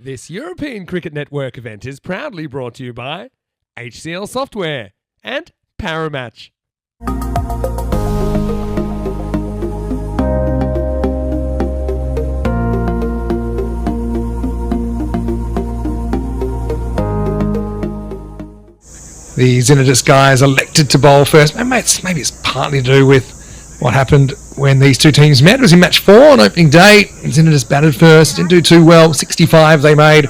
This European Cricket Network event is proudly brought to you by HCL Software and Paramatch. The ZIN guys elected to bowl first. Maybe it's partly to do with what happened when these two teams met. It was in match 4 on opening day. ZIN batted first, didn't do too well. 65 they made,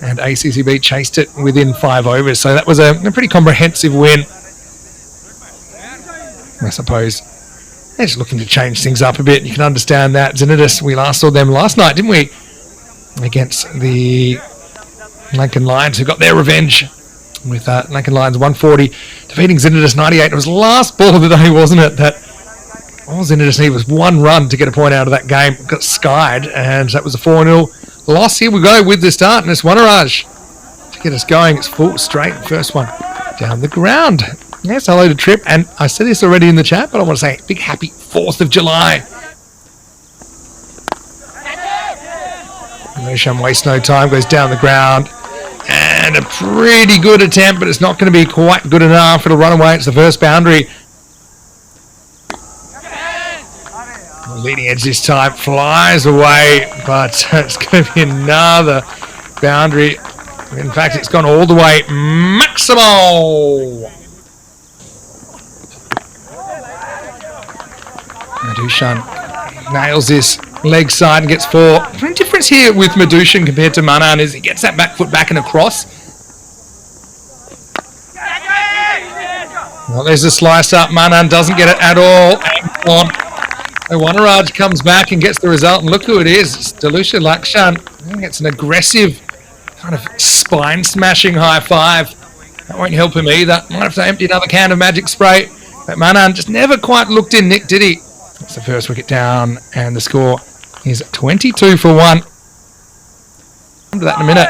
and ACCB chased it within 5 overs. So that was a pretty comprehensive win. I suppose they're just looking to change things up a bit. You can understand that. ZIN, we last saw them last night, didn't we? Against the Lankan Lions, who got their revenge with Lankan Lions 140, defeating ZIN 98. It was the last ball of the day, wasn't it? That all ZIN needed was one run to get a point out of that game. Got skied, and that was a 4-0 loss. Here we go with the start, and it's Wanaraj to get us going. It's full straight. First one down the ground. Yes, hello to Trip, and I said this already in the chat, but I want to say big happy 4th of July. Nosham wastes no time, goes down the ground. And a pretty good attempt, but it's not going to be quite good enough. It'll run away. It's the first boundary. The leading edge this time flies away, but it's going to be another boundary. In fact, it's gone all the way. Maximal! Madushan nails this leg side and gets 4. The difference here with Madushan compared to Manan is he gets that back foot back and across. Well, there's a slice up. Manan doesn't get it at all. Wanaraj comes back and gets the result, and look who it is. It's Dalusha Lakshan. He gets an aggressive kind of spine smashing high 5. That won't help him either. Might have to empty another can of magic spray. But Manan just never quite looked in, Nick, did he? That's the first wicket down, and the score is 22 for 1. Come to that in a minute.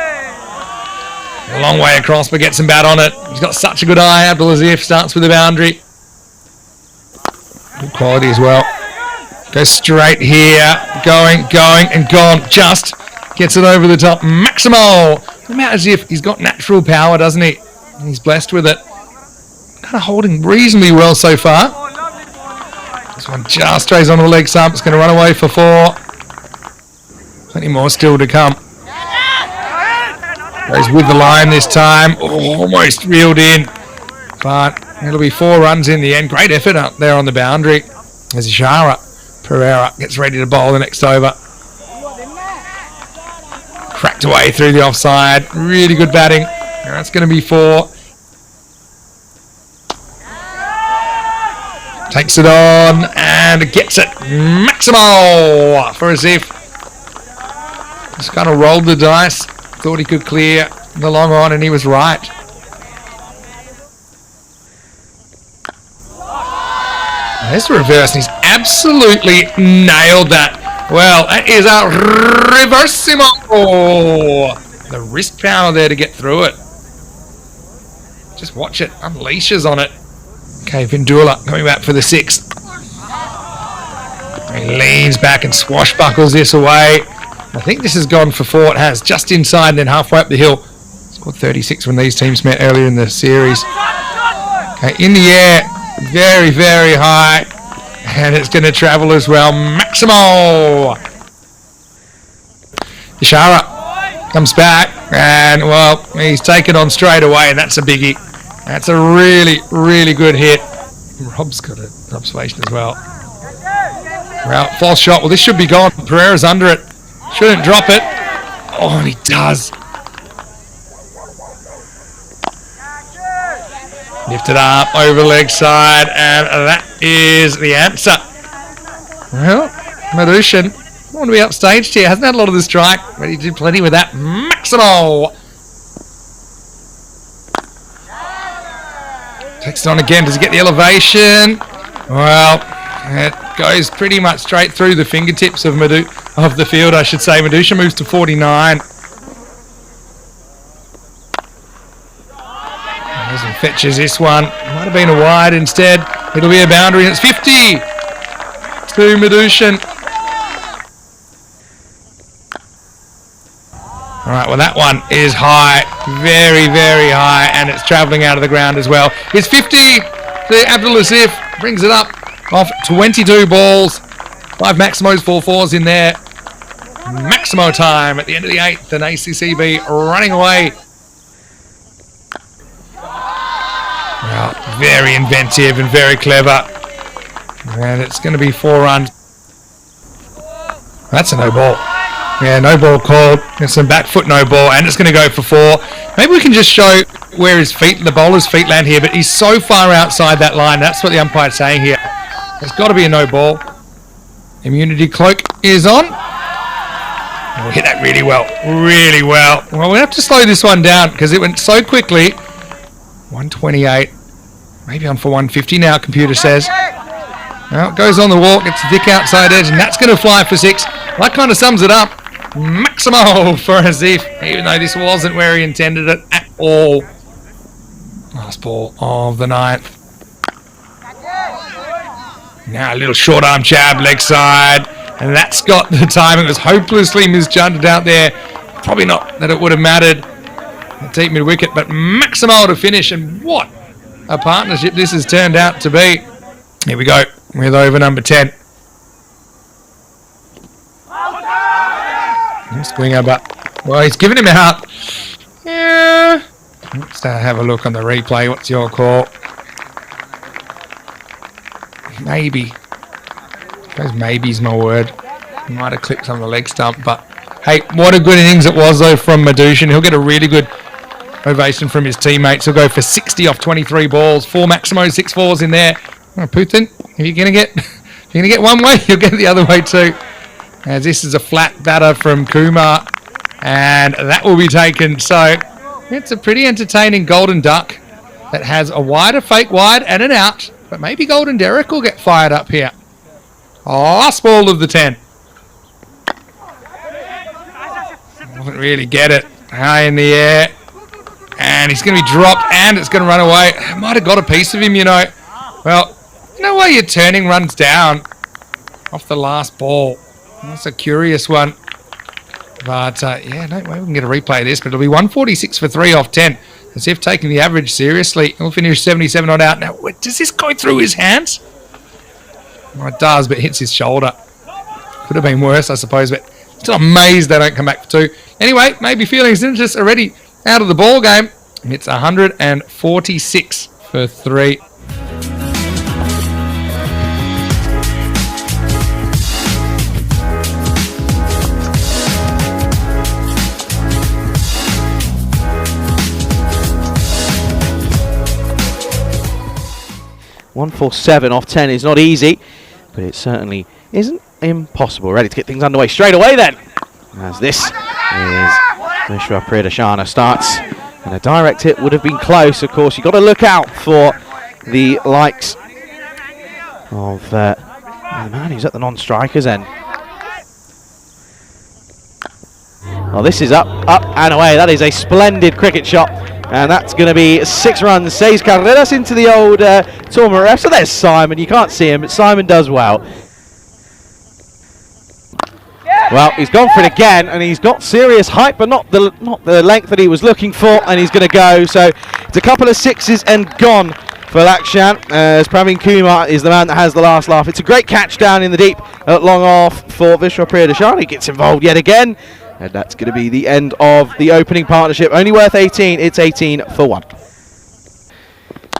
A long way across, but gets some bat on it. He's got such a good eye. Abdulaziz starts with the boundary. Good quality as well. Goes straight here. Going, and gone. Just gets it over the top. Maximal! As if he's got natural power, doesn't he? And he's blessed with it. Kind of holding reasonably well so far. This one just strays onto the leg stump. It's going to run away for 4. Plenty more still to come. Goes with the line this time. Oh, almost reeled in. But it'll be 4 runs in the end. Great effort up there on the boundary. As Ishara Pereira gets ready to bowl the next over. Cracked away through the offside. Really good batting. And that's going to be 4. Takes it on and gets it. Maximal for Azif. Just kind of rolled the dice. Thought he could clear the long on, and he was right. There's the reverse, and he's absolutely nailed that. Well, that is a reversimo. The wrist power there to get through it. Just watch it. Unleashes on it. Okay, Vindula coming back for the 6th. He leans back and swashbuckles this away. I think this has gone for 4. It has, just inside and then halfway up the hill. Scored 36 when these teams met earlier in the series. Okay, in the air, very, very high. And it's going to travel as well. Maximal! Ishara comes back. And, well, he's taken on straight away. And that's a biggie. That's a really, really good hit. Rob's got an observation as well. Well, false shot. Well, this should be gone. Pereira's under it. Shouldn't drop it. Oh, and he does. Lifted up over leg side, and that is the answer. Well, Madushan, I want to be upstaged here. Hasn't had a lot of the strike, but he did plenty with that. Maximal! Takes it on again. Does he get the elevation? Well, it goes pretty much straight through the fingertips of the field, I should say. Madusha moves to 49. And fetches this one. Might have been a wide instead. It'll be a boundary, and it's 50 to Madushan. All right, well, that one is high, very, very high, and it's travelling out of the ground as well. It's 50 to Abdul Asif, brings it up off 22 balls. 5 Maximos, 4 fours in there. Maximo time at the end of the 8th, and ACCB running away. Well, very inventive and very clever. And it's going to be 4 runs. That's a no ball. Yeah, no ball called. There's some back foot no ball, and it's going to go for 4. Maybe we can just show where his feet, the bowler's feet land here, but he's so far outside that line. That's what the umpire's saying here. There's got to be a no ball. Immunity cloak is on. Oh, we hit that really well. Really well. Well, we have to slow this one down because it went so quickly. 128. Maybe on for 150 now, computer says. Well, it goes on the walk. It's a thick outside edge, and that's going to fly for 6. That kind of sums it up. Maximo for Asif, even though this wasn't where he intended it at all. Last ball of the 9th. Now a little short arm jab, leg side, and that's got the timing. It was hopelessly misjudged out there. Probably not that it would have mattered. A deep mid wicket, but Maximo to finish, and what a partnership this has turned out to be. Here we go with over number 10. Swinger, but well, he's giving him out. Yeah. Let's have a look on the replay. What's your call? Maybe. I suppose maybe's my word. He might have clipped on the leg stump, but hey, what a good innings it was though from Madushin. He'll get a really good ovation from his teammates. He'll go for 60 off 23 balls. 4 Maximos, 6 fours in there. Oh, Putin, if you're gonna get one way, you'll get the other way too. As this is a flat batter from Kumar, and that will be taken. So it's a pretty entertaining golden duck that has a wider fake wide and an out, but maybe Golden Derek will get fired up here. Last ball of the 10. Doesn't really get it. High in the air, and he's going to be dropped, and it's going to run away. I might have got a piece of him, you know. Well, no way you're turning runs down off the last ball. That's a curious one. But, yeah, no way we can get a replay of this. But it'll be 146 for 3 off 10. As if taking the average seriously. He'll finish 77 on out. Now, does this go through his hands? Well, it does, but it hits his shoulder. Could have been worse, I suppose. But still amazed they don't come back for 2. Anyway, maybe feeling just already out of the ball game. It's 146 for 3. .147 off 10 is not easy, but it certainly isn't impossible. Ready to get things underway straight away then, as this is Mishra Priyadashana starts, and a direct hit would have been close. Of course, you've got to look out for the likes of the man who's at the non-strikers end. Well, this is up and away. That is a splendid cricket shot. And that's going to be 6 runs. 6 carreras into the old tournament ref. So there's Simon. You can't see him, but Simon does well. Well, he's gone for it again, and he's got serious height, but not the length that he was looking for, and he's going to go. So it's a couple of 6s and gone for Lakshan, as Praveen Kumar is the man that has the last laugh. It's a great catch down in the deep at long off for Vishwa Priyadashana. He gets involved yet again. And that's going to be the end of the opening partnership. Only worth 18. It's 18 for 1.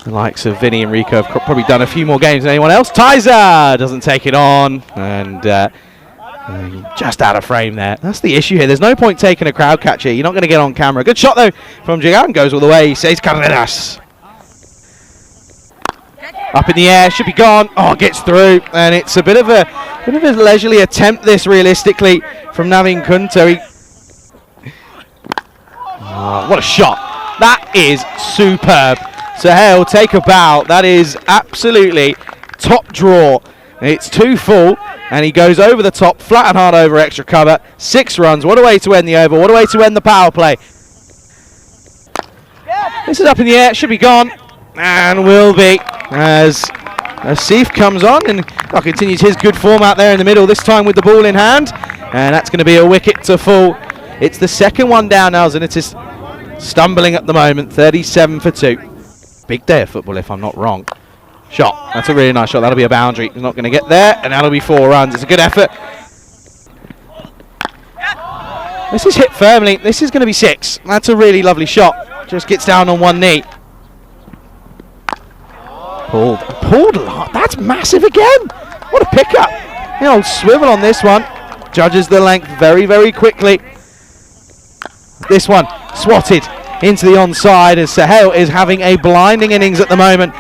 The likes of Vinny and Rico have probably done a few more games than anyone else. Tizer doesn't take it on. And just out of frame there. That's the issue here. There's no point taking a crowd catcher. You're not going to get on camera. Good shot, though, from Jigan. Goes all the way. He says Carreras. Up in the air. Should be gone. Oh, gets through. And it's a bit of a leisurely attempt, this, realistically, from Navin Kunto. What a shot. That is superb. Sohail, take a bow. That is absolutely top draw. It's 2 full, and he goes over the top, flat and hard over extra cover. 6 runs. What a way to end the over. What a way to end the power play. This is up in the air. Should be gone. And will be, as Asif comes on and continues his good form out there in the middle, this time with the ball in hand. And that's going to be a wicket to fall It's the second one down now, and it is stumbling at the moment. 37 for 2. Big day of football, if I'm not wrong. Shot. That's a really nice shot. That'll be a boundary. He's not going to get there, and that'll be 4 runs. It's a good effort. This is hit firmly. This is going to be 6. That's a really lovely shot. Just gets down on one knee. Pulled. That's massive again. What a pickup. The old swivel on this one. Judges the length very, very quickly. This one swatted into the onside as Sahel is having a blinding innings at the moment.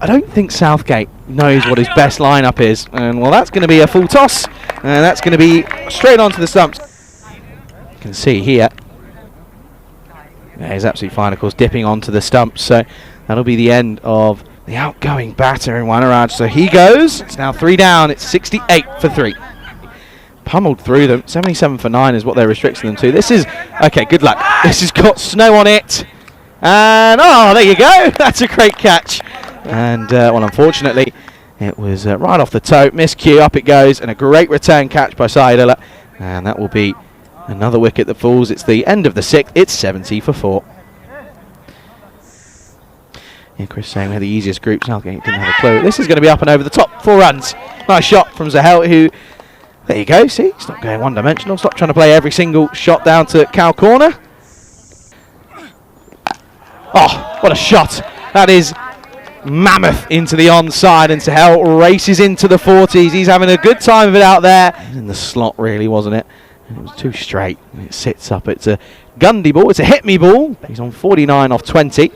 I don't think Southgate knows what his best lineup is. And well, that's going to be a full toss. And that's going to be straight onto the stumps. You can see here. Yeah, he's absolutely fine, of course, dipping onto the stumps. So that'll be the end of the outgoing batter in Wanaraj. So he goes. It's now 3 down. It's 68 for 3. Pummeled through them. 77 for 9 is what they're restricting them to. This is, okay, good luck. This has got snow on it. And, oh, there you go. That's a great catch. And, well, unfortunately, it was right off the toe. Miscue, up it goes. And a great return catch by Saidullah. And that will be another wicket that falls. It's the end of the 6th. It's 70 for 4. Yeah, Chris saying we had the easiest group. Southgate didn't have a clue. This is going to be up and over the top. 4 runs. Nice shot from Sahel, who, there you go. See, he's not going one-dimensional. Stop trying to play every single shot down to cow corner. Oh, what a shot. That is mammoth into the onside, and Sahel races into the 40s. He's having a good time of it out there. In the slot, really, wasn't it? And it was too straight. It sits up. It's a Gundy ball. It's a hit me ball. He's on 49 off 20.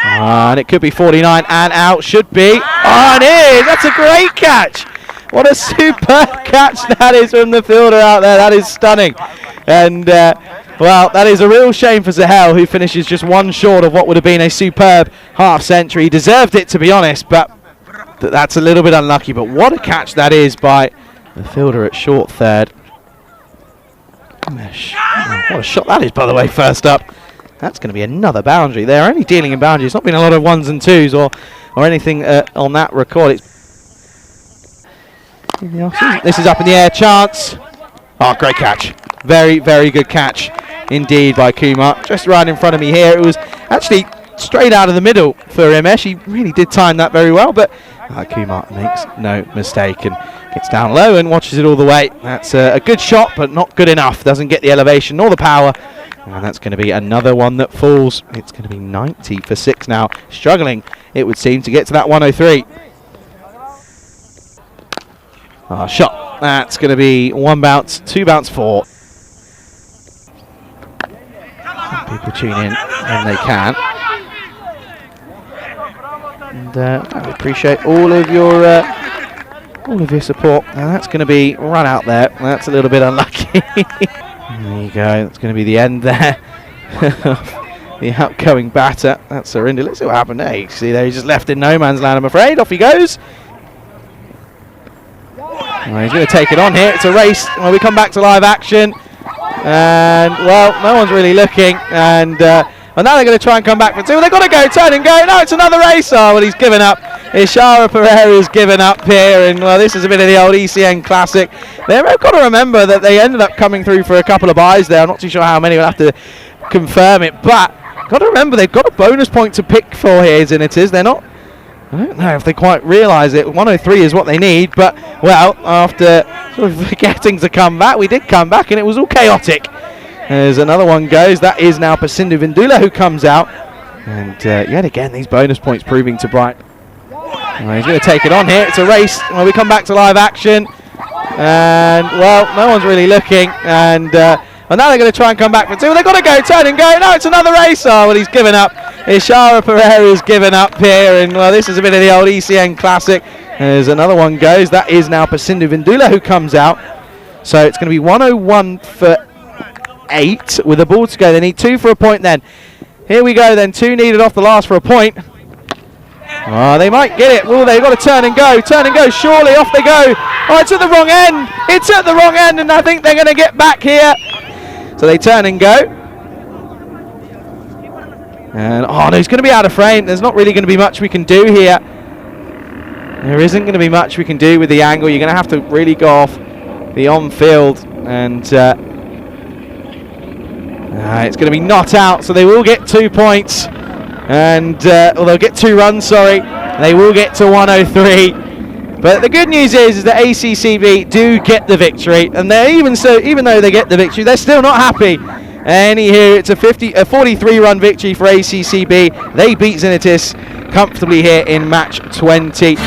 And it could be 49 and out. Should be. Oh, it is. That's a great catch. What a superb catch that is from the fielder out there. That is stunning. And, well, that is a real shame for Sahel, who finishes just 1 short of what would have been a superb half-century. He deserved it, to be honest, but that's a little bit unlucky. But what a catch that is by the fielder at short third. Oh, what a shot that is, by the way, first up. That's going to be another boundary. They're only dealing in boundaries. It's not been a lot of 1s and 2s or anything on that record. This is up in the air. Chance. Oh, great catch. Very, very good catch indeed by Kumar. Just right in front of me here. It was actually straight out of the middle for Imesh. He really did time that very well, but Kumar makes no mistake and gets down low and watches it all the way. That's a good shot, but not good enough. Doesn't get the elevation nor the power. And that's going to be another one that falls. It's going to be 90 for 6 now. Struggling, it would seem, to get to that 103. Shot. That's going to be 1 bounce, 2 bounce, 4. Some people tune in when they can. And I appreciate all of your support. Now that's going to be run out there. That's a little bit unlucky. There you go. That's going to be the end there. The outgoing batter. That's Surinder. Let's see what happened there. You see there, he's just left in no man's land, I'm afraid. Off he goes. Well, he's going to take it on here. It's a race. Well, we come back to live action. And, well, no one's really looking. And well, now they're going to try and come back for 2. They've got to go, turn and go. No, it's another race. Oh, well, he's given up. Ishara Pereira's given up here. And, well, this is a bit of the old ECN classic. They've got to remember that they ended up coming through for a couple of buys there. I'm not too sure how many. We'll have to confirm it. But got to remember they've got a bonus point to pick for here, ZIN. They're not. I don't know if they quite realise it. 103 is what they need, but, well, after sort of forgetting to come back, we did come back, and it was all chaotic. As another one goes, that is now Pasindu Vindula who comes out. And yet again, these bonus points proving to bite. Well, he's going to take it on here. It's a race. Well, we come back to live action. And, well, no one's really looking. And well, now they're going to try and come back for 2. They've got to go, turn and go. No, it's another race. Oh, well, he's given up. Ishara Pereira's given up here. And, well, this is a bit of the old ECN classic. As another one goes, that is now Pasindu Vindula who comes out. So it's going to be 101 for 8 with a ball to go. They need 2 for a point then. Here we go then. 2 needed off the last for a point. Oh, they might get it. Well, they've got to turn and go. Turn and go. Surely off they go. Oh, it's at the wrong end. It's at the wrong end, and I think they're going to get back here. So they turn and go. And, oh, no, he's going to be out of frame. There's not really going to be much we can do here. There isn't going to be much we can do with the angle. You're going to have to really go off the on-field and it's going to be not out, so they will get 2 points, and or they'll get 2 runs, sorry. They will get to 103. But the good news is that ACCB do get the victory, and they're even though they get the victory, they're still not happy. Anywho, it's a 43-run victory for ACCB. They beat Xenitis comfortably here in match 20.